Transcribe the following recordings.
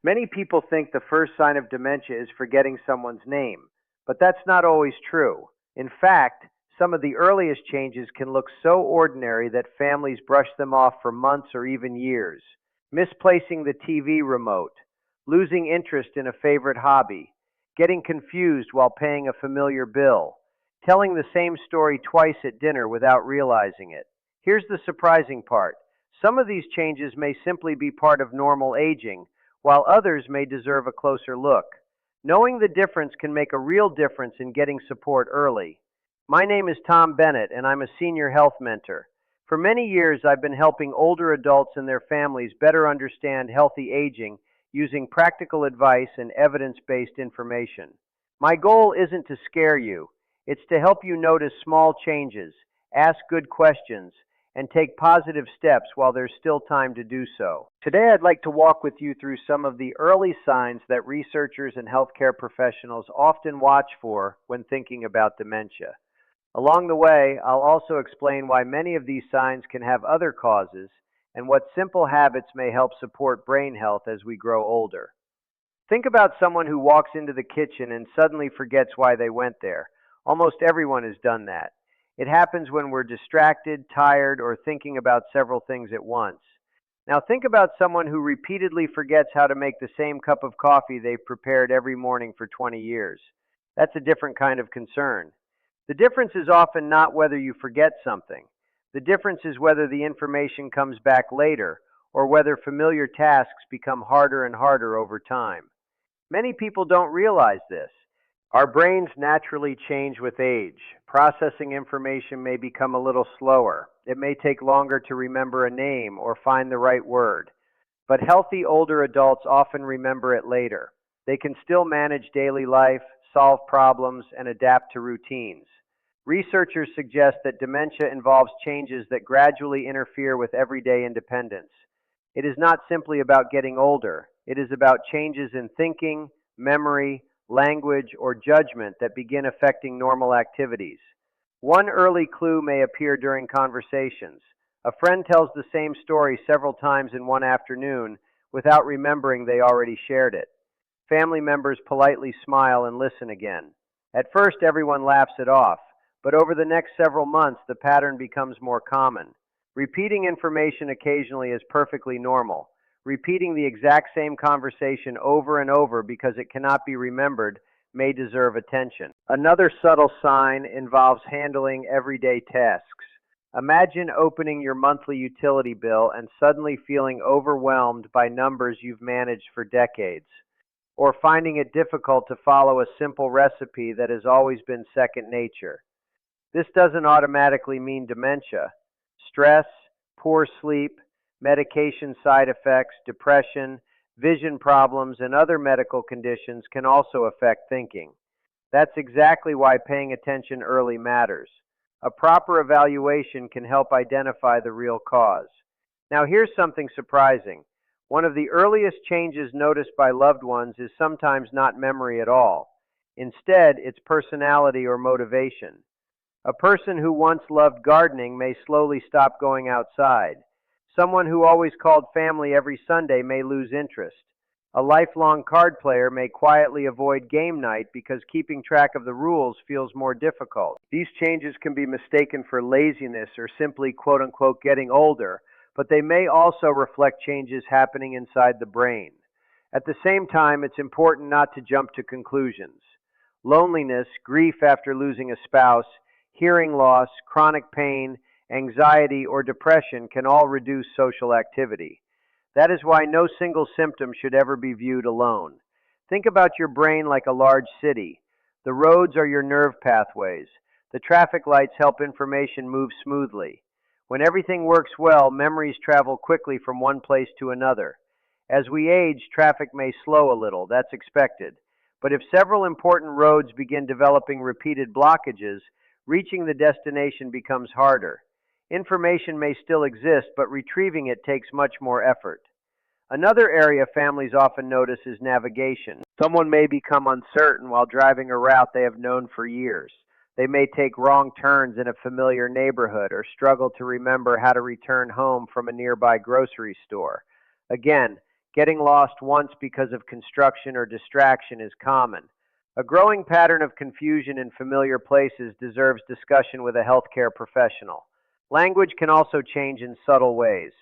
Many people think the first sign of dementia is forgetting someone's name, but that's not always true. In fact, some of the earliest changes can look so ordinary that families brush them off for months or even years. Misplacing the TV remote, losing interest in a favorite hobby, getting confused while paying a familiar bill, telling the same story twice at dinner without realizing it. Here's the surprising part. Some of these changes may simply be part of normal aging, while others may deserve a closer look. Knowing the difference can make a real difference in getting support early. My name is Tom Bennett, and I'm a senior health mentor. For many years, I've been helping older adults and their families better understand healthy aging using practical advice and evidence-based information. My goal isn't to scare you, it's to help you notice small changes, ask good questions, and take positive steps while there's still time to do so. Today, I'd like to walk with you through some of the early signs that researchers and healthcare professionals often watch for when thinking about dementia. Along the way, I'll also explain why many of these signs can have other causes and what simple habits may help support brain health as we grow older. Think about someone who walks into the kitchen and suddenly forgets why they went there. Almost everyone has done that. It happens when we're distracted, tired, or thinking about several things at once. Now think about someone who repeatedly forgets how to make the same cup of coffee they've prepared every morning for 20 years. That's a different kind of concern. The difference is often not whether you forget something. The difference is whether the information comes back later or whether familiar tasks become harder and harder over time. Many people don't realize this. Our brains naturally change with age. Processing information may become a little slower. It may take longer to remember a name or find the right word. But healthy older adults often remember it later. They can still manage daily life, solve problems, and adapt to routines. Researchers suggest that dementia involves changes that gradually interfere with everyday independence. It is not simply about getting older. It is about changes in thinking, memory, language, or judgment that begin affecting normal activities. One early clue may appear during conversations. A friend tells the same story several times in one afternoon without remembering they already shared it. Family members politely smile and listen again. At first, everyone laughs it off, but over the next several months, the pattern becomes more common. Repeating information occasionally is perfectly normal. Repeating the exact same conversation over and over because it cannot be remembered may deserve attention. Another subtle sign involves handling everyday tasks. Imagine opening your monthly utility bill and suddenly feeling overwhelmed by numbers you've managed for decades, or finding it difficult to follow a simple recipe that has always been second nature. This doesn't automatically mean dementia. Stress, poor sleep, medication side effects, depression, vision problems, and other medical conditions can also affect thinking. That's exactly why paying attention early matters. A proper evaluation can help identify the real cause. Now here's something surprising. One of the earliest changes noticed by loved ones is sometimes not memory at all. Instead, it's personality or motivation. A person who once loved gardening may slowly stop going outside. Someone who always called family every Sunday may lose interest. A lifelong card player may quietly avoid game night because keeping track of the rules feels more difficult. These changes can be mistaken for laziness or simply quote-unquote getting older, but they may also reflect changes happening inside the brain. At the same time, it's important not to jump to conclusions. Loneliness, grief after losing a spouse, hearing loss, chronic pain, anxiety, or depression can all reduce social activity. That is why no single symptom should ever be viewed alone. Think about your brain like a large city. The roads are your nerve pathways. The traffic lights help information move smoothly. When everything works well, memories travel quickly from one place to another. As we age, traffic may slow a little. That's expected. But if several important roads begin developing repeated blockages, reaching the destination becomes harder. Information may still exist, but retrieving it takes much more effort. Another area families often notice is navigation. Someone may become uncertain while driving a route they have known for years. They may take wrong turns in a familiar neighborhood or struggle to remember how to return home from a nearby grocery store. Again, Getting lost once because of construction or distraction is common. A growing pattern of confusion in familiar places deserves discussion with a healthcare professional. Language can also change in subtle ways.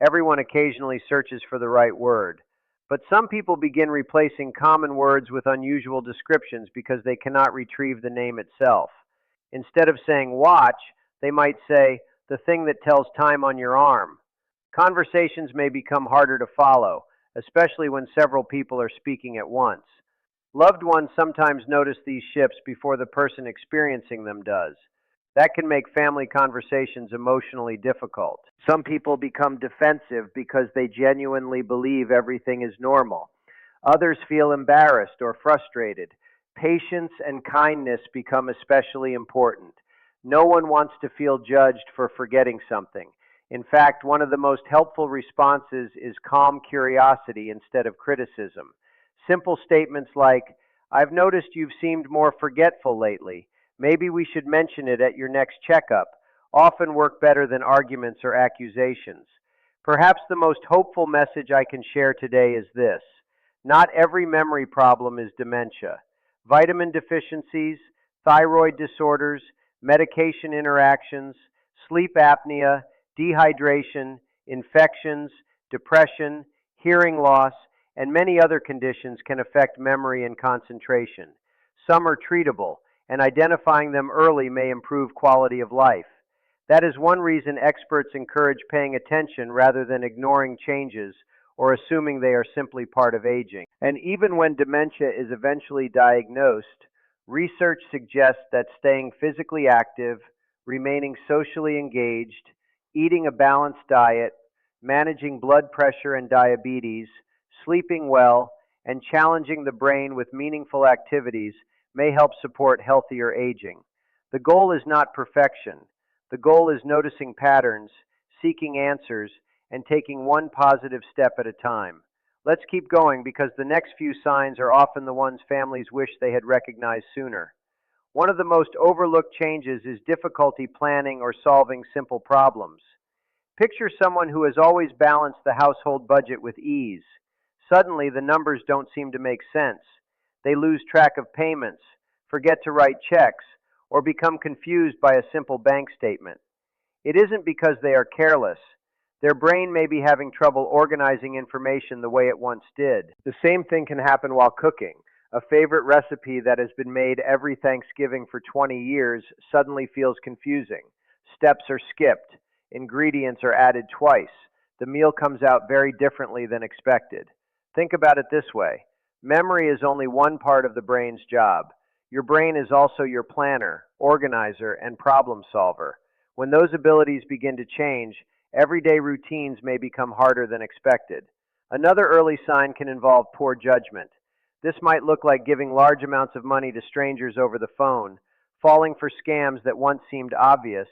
Everyone occasionally searches for the right word. But some people begin replacing common words with unusual descriptions because they cannot retrieve the name itself. Instead of saying watch, they might say the thing that tells time on your arm. Conversations may become harder to follow, especially when several people are speaking at once. Loved ones sometimes notice these shifts before the person experiencing them does. That can make family conversations emotionally difficult. Some people become defensive because they genuinely believe everything is normal. Others feel embarrassed or frustrated. Patience and kindness become especially important. No one wants to feel judged for forgetting something. In fact, one of the most helpful responses is calm curiosity instead of criticism. Simple statements like, I've noticed you've seemed more forgetful lately. Maybe we should mention it at your next checkup, often work better than arguments or accusations. Perhaps the most hopeful message I can share today is this. Not every memory problem is dementia. Vitamin deficiencies, thyroid disorders, medication interactions, sleep apnea, dehydration, infections, depression, hearing loss, and many other conditions can affect memory and concentration. Some are treatable, and identifying them early may improve quality of life. That is one reason experts encourage paying attention rather than ignoring changes or assuming they are simply part of aging. And even when dementia is eventually diagnosed, research suggests that staying physically active, remaining socially engaged, eating a balanced diet, managing blood pressure and diabetes, sleeping well, and challenging the brain with meaningful activities may help support healthier aging. The goal is not perfection. The goal is noticing patterns, seeking answers, and taking one positive step at a time. Let's keep going because the next few signs are often the ones families wish they had recognized sooner. One of the most overlooked changes is difficulty planning or solving simple problems. Picture someone who has always balanced the household budget with ease. Suddenly, the numbers don't seem to make sense. They lose track of payments, forget to write checks, or become confused by a simple bank statement. It isn't because they are careless. Their brain may be having trouble organizing information the way it once did. The same thing can happen while cooking. A favorite recipe that has been made every Thanksgiving for 20 years suddenly feels confusing. Steps are skipped. Ingredients are added twice. The meal comes out very differently than expected. Think about it this way. Memory is only one part of the brain's job. Your brain is also your planner, organizer, and problem solver. When those abilities begin to change, everyday routines may become harder than expected. Another early sign can involve poor judgment. This might look like giving large amounts of money to strangers over the phone, falling for scams that once seemed obvious,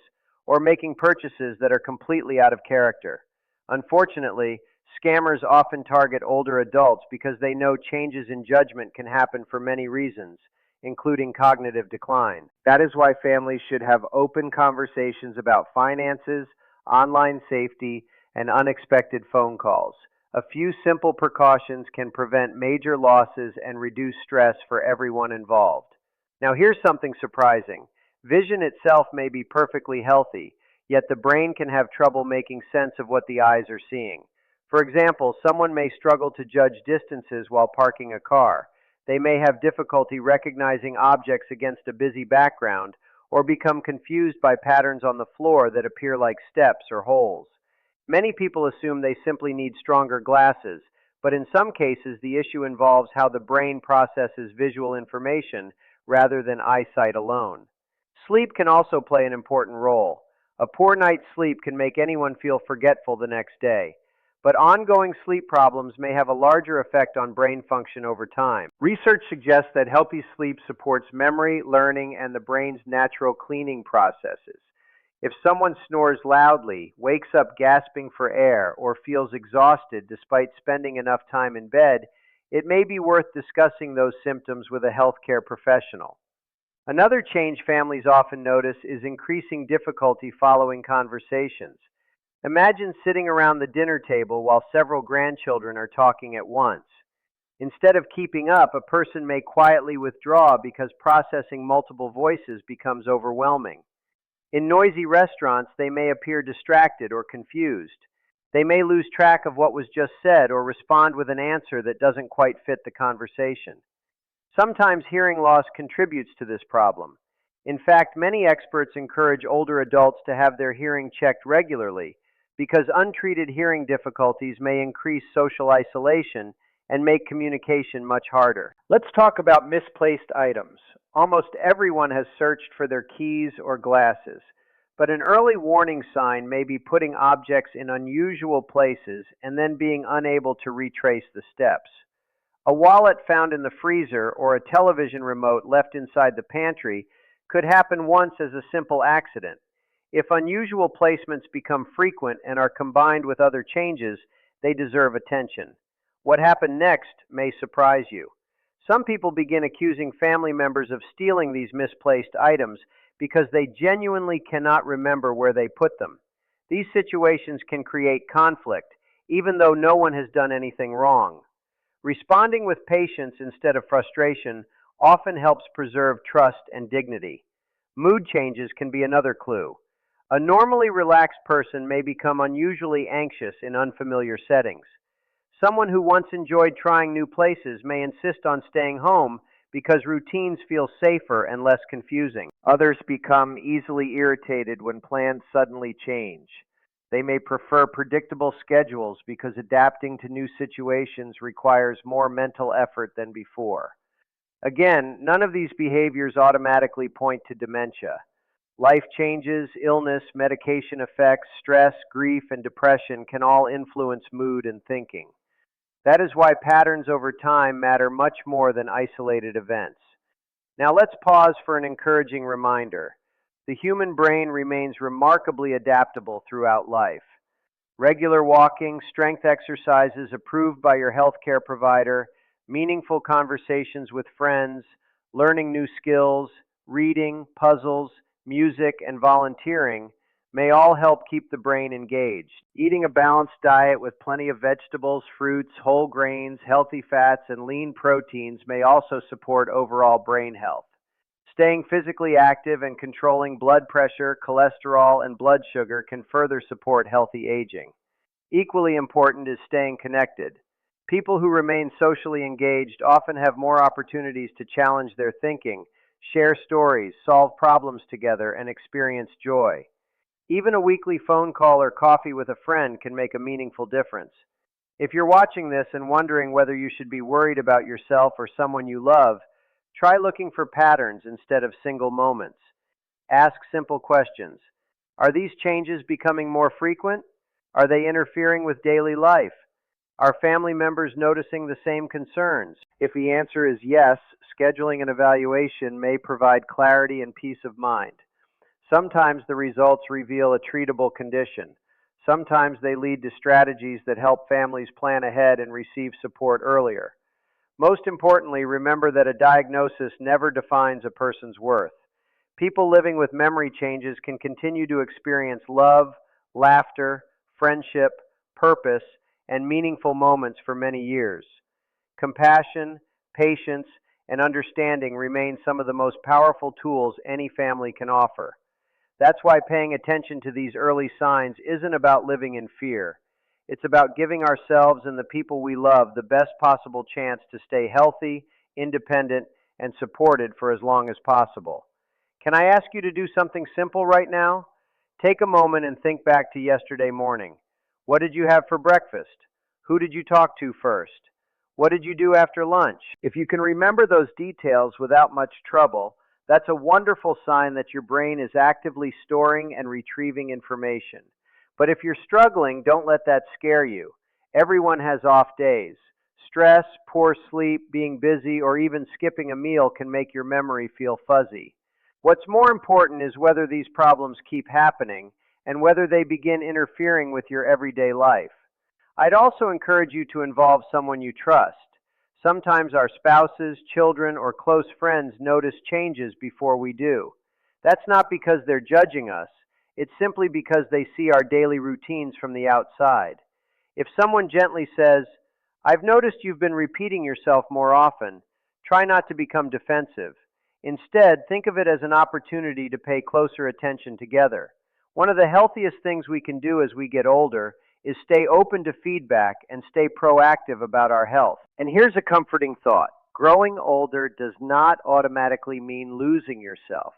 or making purchases that are completely out of character. Unfortunately, scammers often target older adults because they know changes in judgment can happen for many reasons, including cognitive decline. That is why families should have open conversations about finances, online safety, and unexpected phone calls. A few simple precautions can prevent major losses and reduce stress for everyone involved. Now, here's something surprising. Vision itself may be perfectly healthy, yet the brain can have trouble making sense of what the eyes are seeing. For example, someone may struggle to judge distances while parking a car. They may have difficulty recognizing objects against a busy background, or become confused by patterns on the floor that appear like steps or holes. Many people assume they simply need stronger glasses, but in some cases the issue involves how the brain processes visual information rather than eyesight alone. Sleep can also play an important role. A poor night's sleep can make anyone feel forgetful the next day. But ongoing sleep problems may have a larger effect on brain function over time. Research suggests that healthy sleep supports memory, learning, and the brain's natural cleaning processes. If someone snores loudly, wakes up gasping for air, or feels exhausted despite spending enough time in bed, it may be worth discussing those symptoms with a healthcare professional. Another change families often notice is increasing difficulty following conversations. Imagine sitting around the dinner table while several grandchildren are talking at once. Instead of keeping up, a person may quietly withdraw because processing multiple voices becomes overwhelming. In noisy restaurants, they may appear distracted or confused. They may lose track of what was just said or respond with an answer that doesn't quite fit the conversation. Sometimes hearing loss contributes to this problem. In fact, many experts encourage older adults to have their hearing checked regularly because untreated hearing difficulties may increase social isolation and make communication much harder. Let's talk about misplaced items. Almost everyone has searched for their keys or glasses, but an early warning sign may be putting objects in unusual places and then being unable to retrace the steps. A wallet found in the freezer or a television remote left inside the pantry could happen once as a simple accident. If unusual placements become frequent and are combined with other changes, they deserve attention. What happened next may surprise you. Some people begin accusing family members of stealing these misplaced items because they genuinely cannot remember where they put them. These situations can create conflict, even though no one has done anything wrong. Responding with patience instead of frustration often helps preserve trust and dignity. Mood changes can be another clue. A normally relaxed person may become unusually anxious in unfamiliar settings. Someone who once enjoyed trying new places may insist on staying home because routines feel safer and less confusing. Others become easily irritated when plans suddenly change. They may prefer predictable schedules because adapting to new situations requires more mental effort than before. Again, none of these behaviors automatically point to dementia. Life changes, illness, medication effects, stress, grief, and depression can all influence mood and thinking. That is why patterns over time matter much more than isolated events. Now let's pause for an encouraging reminder. The human brain remains remarkably adaptable throughout life. Regular walking, strength exercises approved by your healthcare provider, meaningful conversations with friends, learning new skills, reading, puzzles, music, and volunteering may all help keep the brain engaged. Eating a balanced diet with plenty of vegetables, fruits, whole grains, healthy fats, and lean proteins may also support overall brain health. Staying physically active and controlling blood pressure, cholesterol, and blood sugar can further support healthy aging. Equally important is staying connected. People who remain socially engaged often have more opportunities to challenge their thinking, share stories, solve problems together, and experience joy. Even a weekly phone call or coffee with a friend can make a meaningful difference. If you're watching this and wondering whether you should be worried about yourself or someone you love, try looking for patterns instead of single moments. Ask simple questions. Are these changes becoming more frequent? Are they interfering with daily life? Are family members noticing the same concerns? If the answer is yes, scheduling an evaluation may provide clarity and peace of mind. Sometimes the results reveal a treatable condition. Sometimes they lead to strategies that help families plan ahead and receive support earlier. Most importantly, remember that a diagnosis never defines a person's worth. People living with memory changes can continue to experience love, laughter, friendship, purpose, and meaningful moments for many years. Compassion, patience, and understanding remain some of the most powerful tools any family can offer. That's why paying attention to these early signs isn't about living in fear. It's about giving ourselves and the people we love the best possible chance to stay healthy, independent, and supported for as long as possible. Can I ask you to do something simple right now? Take a moment and think back to yesterday morning. What did you have for breakfast? Who did you talk to first? What did you do after lunch? If you can remember those details without much trouble, that's a wonderful sign that your brain is actively storing and retrieving information. But if you're struggling, don't let that scare you. Everyone has off days. Stress, poor sleep, being busy, or even skipping a meal can make your memory feel fuzzy. What's more important is whether these problems keep happening and whether they begin interfering with your everyday life. I'd also encourage you to involve someone you trust. Sometimes our spouses, children, or close friends notice changes before we do. That's not because they're judging us. It's simply because they see our daily routines from the outside. If someone gently says, "I've noticed you've been repeating yourself more often," try not to become defensive. Instead, think of it as an opportunity to pay closer attention together. One of the healthiest things we can do as we get older is stay open to feedback and stay proactive about our health. And here's a comforting thought: growing older does not automatically mean losing yourself.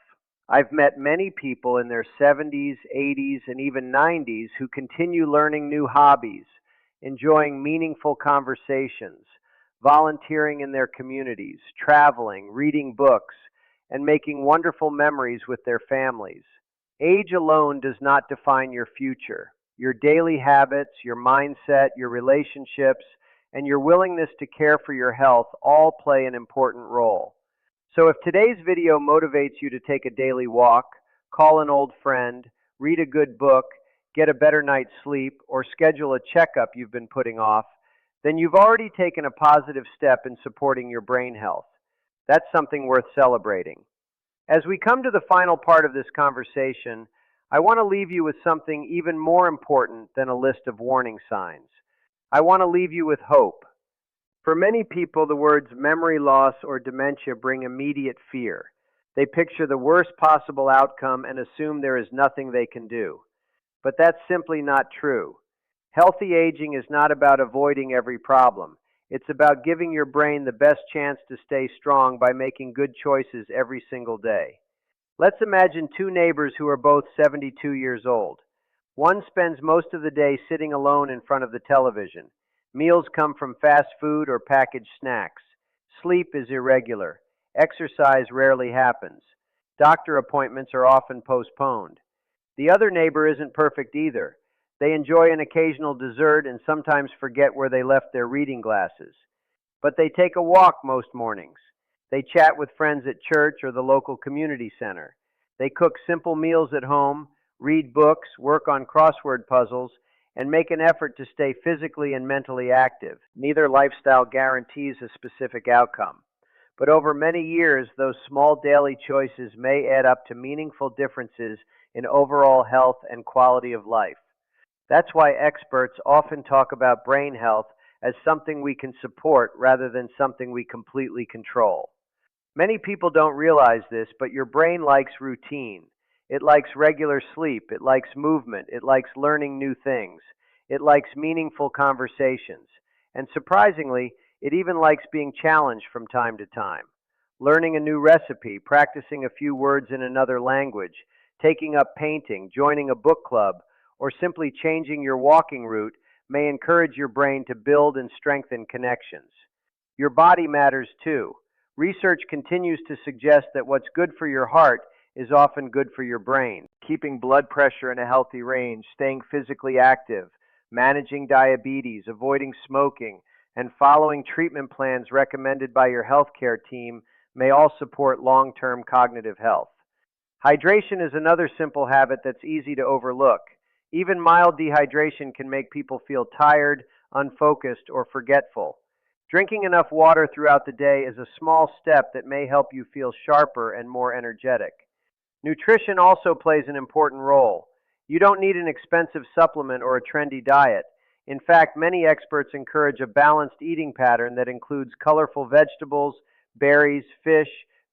I've met many people in their 70s, 80s, and even 90s who continue learning new hobbies, enjoying meaningful conversations, volunteering in their communities, traveling, reading books, and making wonderful memories with their families. Age alone does not define your future. Your daily habits, your mindset, your relationships, and your willingness to care for your health all play an important role. So if today's video motivates you to take a daily walk, call an old friend, read a good book, get a better night's sleep, or schedule a checkup you've been putting off, then you've already taken a positive step in supporting your brain health. That's something worth celebrating. As we come to the final part of this conversation, I want to leave you with something even more important than a list of warning signs. I want to leave you with hope. For many people, the words memory loss or dementia bring immediate fear. They picture the worst possible outcome and assume there is nothing they can do. But that's simply not true. Healthy aging is not about avoiding every problem. It's about giving your brain the best chance to stay strong by making good choices every single day. Let's imagine two neighbors who are both 72 years old. One spends most of the day sitting alone in front of the television. Meals come from fast food or packaged snacks. Sleep is irregular. Exercise rarely happens. Doctor appointments are often postponed. The other neighbor isn't perfect either. They enjoy an occasional dessert and sometimes forget where they left their reading glasses. But they take a walk most mornings. They chat with friends at church or the local community center. They cook simple meals at home, read books, work on crossword puzzles, and make an effort to stay physically and mentally active. Neither lifestyle guarantees a specific outcome. But over many years, those small daily choices may add up to meaningful differences in overall health and quality of life. That's why experts often talk about brain health as something we can support rather than something we completely control. Many people don't realize this, but your brain likes routine. It likes regular sleep. It likes movement. It likes learning new things. It likes meaningful conversations. And surprisingly, it even likes being challenged from time to time. Learning a new recipe, practicing a few words in another language, taking up painting, joining a book club, or simply changing your walking route may encourage your brain to build and strengthen connections. Your body matters too. Research continues to suggest that what's good for your heart is often good for your brain. Keeping blood pressure in a healthy range, staying physically active, managing diabetes, avoiding smoking, and following treatment plans recommended by your healthcare team may all support long-term cognitive health. Hydration is another simple habit that's easy to overlook. Even mild dehydration can make people feel tired, unfocused, or forgetful. Drinking enough water throughout the day is a small step that may help you feel sharper and more energetic. Nutrition also plays an important role. You don't need an expensive supplement or a trendy diet. In fact, many experts encourage a balanced eating pattern that includes colorful vegetables, berries, fish,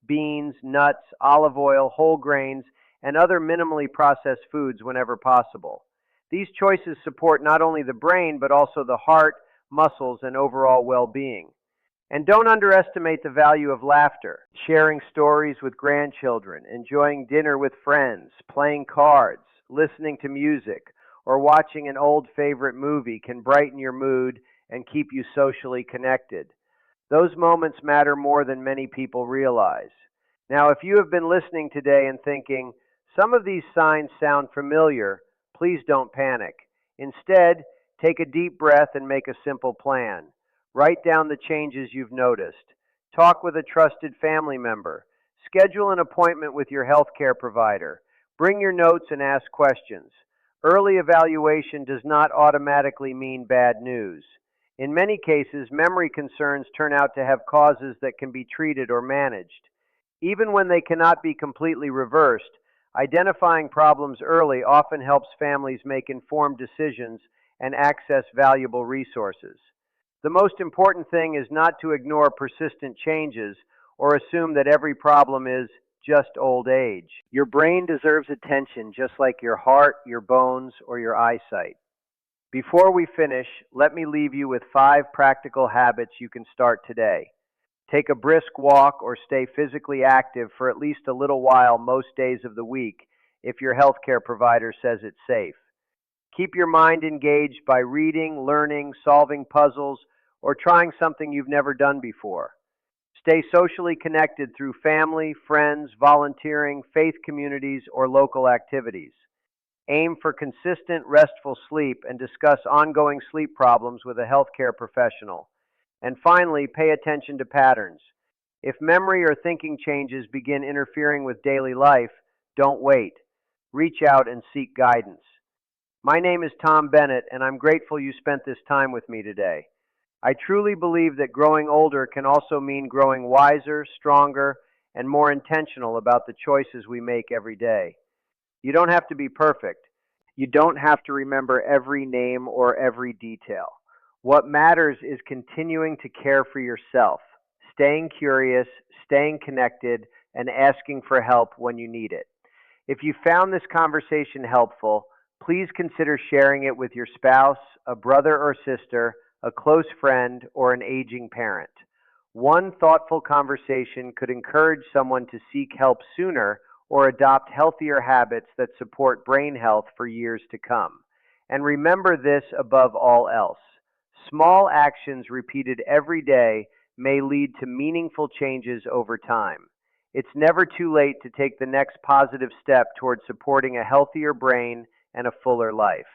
beans, nuts, olive oil, whole grains, and other minimally processed foods whenever possible. These choices support not only the brain, but also the heart, muscles, and overall well-being. And don't underestimate the value of laughter. Sharing stories with grandchildren, enjoying dinner with friends, playing cards, listening to music, or watching an old favorite movie can brighten your mood and keep you socially connected. Those moments matter more than many people realize. Now, if you have been listening today and thinking, some of these signs sound familiar, please don't panic. Instead, take a deep breath and make a simple plan. Write down the changes you've noticed. Talk with a trusted family member. Schedule an appointment with your healthcare provider. Bring your notes and ask questions. Early evaluation does not automatically mean bad news. In many cases, memory concerns turn out to have causes that can be treated or managed. Even when they cannot be completely reversed, Identifying problems early often helps families make informed decisions and access valuable resources. The most important thing is not to ignore persistent changes or assume that every problem is just old age. Your brain deserves attention just like your heart, your bones, or your eyesight. Before we finish, let me leave you with 5 practical habits you can start today. Take a brisk walk or stay physically active for at least a little while most days of the week if your healthcare provider says it's safe. Keep your mind engaged by reading, learning, solving puzzles, or trying something you've never done before. Stay socially connected through family, friends, volunteering, faith communities, or local activities. Aim for consistent, restful sleep and discuss ongoing sleep problems with a healthcare professional. And finally, pay attention to patterns. If memory or thinking changes begin interfering with daily life, don't wait. Reach out and seek guidance. My name is Tom Bennett, and I'm grateful you spent this time with me today. I truly believe that growing older can also mean growing wiser, stronger, and more intentional about the choices we make every day. You don't have to be perfect. You don't have to remember every name or every detail. What matters is continuing to care for yourself, staying curious, staying connected, and asking for help when you need it. If you found this conversation helpful, please consider sharing it with your spouse, a brother or sister, a close friend, or an aging parent. One thoughtful conversation could encourage someone to seek help sooner or adopt healthier habits that support brain health for years to come. And remember this above all else: small actions repeated every day may lead to meaningful changes over time. It's never too late to take the next positive step toward supporting a healthier brain and a fuller life.